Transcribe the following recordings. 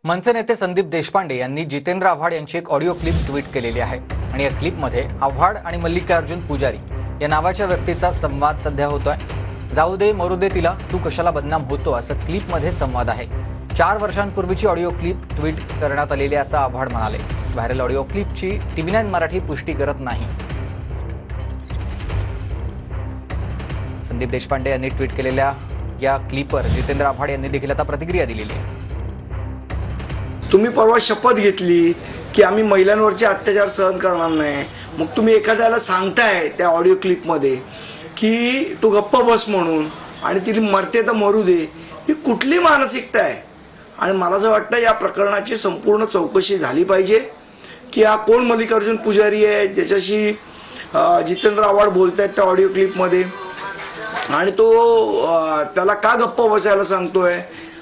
मनसे नेते संदीप देशपांडे यांनी जितेंद्र आव्हाड यांची एक ऑडिओ क्लिप ट्विट केलेली आहे आणि या क्लिपमध्ये आव्हाड आणि मल्लिकार्जुन पुजारी या नावाच्या व्यक्तीचा संवाद सध्या होतोय। जाऊ दे मरू दे तिला, तू कशाला बदनाम होतो असं क्लिपमध्ये संवाद आहे। 4 वर्षांपूर्वीची ऑडिओ क्लिप ट्विट करण्यात आलेली असं आव्हाड म्हणाले। व्हायरल ऑडिओ क्लिपची TV9 मराठी पुष्टी करत नाही। संदीप देशपांडे यांनी ट्विट केलेल्या या क्लिपवर जितेंद्र आव्हाड यांनी देखील आता प्रतिक्रिया दिलेली आहे। तुम्ही परवा शपथ घेतली की आम्ही महिलांवरचे अत्याचार सहन करणार नाही, मग तुम्ही एखाद्याला सांगताय त्या ऑडिओ क्लिपमध्ये की तू गप्प बस म्हणून आणि ती मरते तर मरू दे, ही कुठली मानसिकता आहे? आणि मला असं वाटतं या प्रकरणाची संपूर्ण चौकशी झाली पाहिजे की हा कोण मल्लिकार्जुन पुजारी आहे ज्याच्याशी जितेंद्र आव्हाड बोलतायत त्या ऑडिओ क्लिपमध्ये, आणि तो त्याला का गप्प बसायला सांगतोय,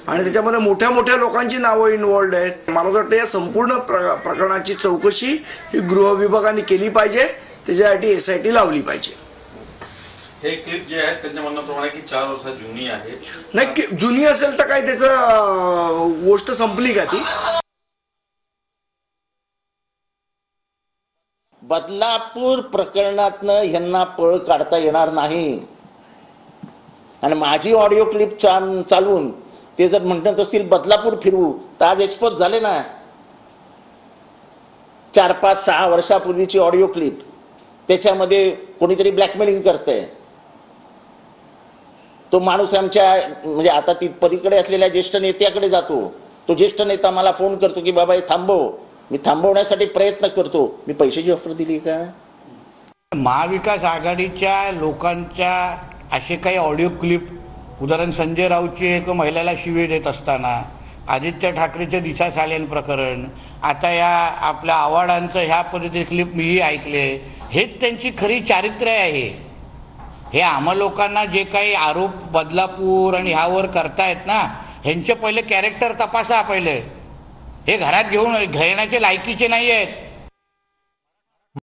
आणि त्याच्यामध्ये मोठ्या मोठ्या लोकांची नावं इन्व्हॉल्ड आहेत। मला असं वाटतं या संपूर्ण प्रकरणाची चौकशी ही गृह विभागाने केली पाहिजे, त्याच्यासाठी SIT लावली पाहिजे। हे क्लिप जे आहे त्यांच्या म्हणण्याप्रमाणे की 4 वर्ष जुनी आहे। नाही, जुनी असेल तर काय त्याचं गोष्ट संपली का ती? बदलापूर प्रकरणातनं यांना पळ काढता येणार नाही। आणि माझी ऑडिओ क्लिप चालवून ते जर म्हणत असतील बदलापूर फिरवू तर आज एक्सपोज झाले ना। 4, 5, 6 वर्षापूर्वीची ऑडिओ क्लिप, त्याच्यामध्ये कोणीतरी ब्लॅकमेलिंग करतंय। तो माणूस आमच्या म्हणजे आता ती पलीकडे असलेल्या ज्येष्ठ नेत्याकडे जातो। तो ज्येष्ठ नेता मला फोन करतो की बाबा हे थांबव। मी थांबवण्यासाठी प्रयत्न करतो। मी पैशाची ऑफर दिली का? महाविकास आघाडीच्या लोकांच्या असे काही ऑडिओ क्लिप, उदाहरण संजय राऊतची एक महिलेला शिवी देत असताना, आदित्य ठाकरेचे दिशा सालेन प्रकरण, आता या आपल्या आव्हाडांचं ह्या पद्धतीचे क्लिप मीही ऐकले। हेच त्यांची खरी चारित्र्य आहे। हे आम्हा लोकांना जे काही आरोप बदलापूर आणि ह्यावर करतायत ना, ह्यांचे पहिले कॅरेक्टर तपासा। पहिले हे घरात घेऊन घेण्याचे लायकीचे नाही आहेत।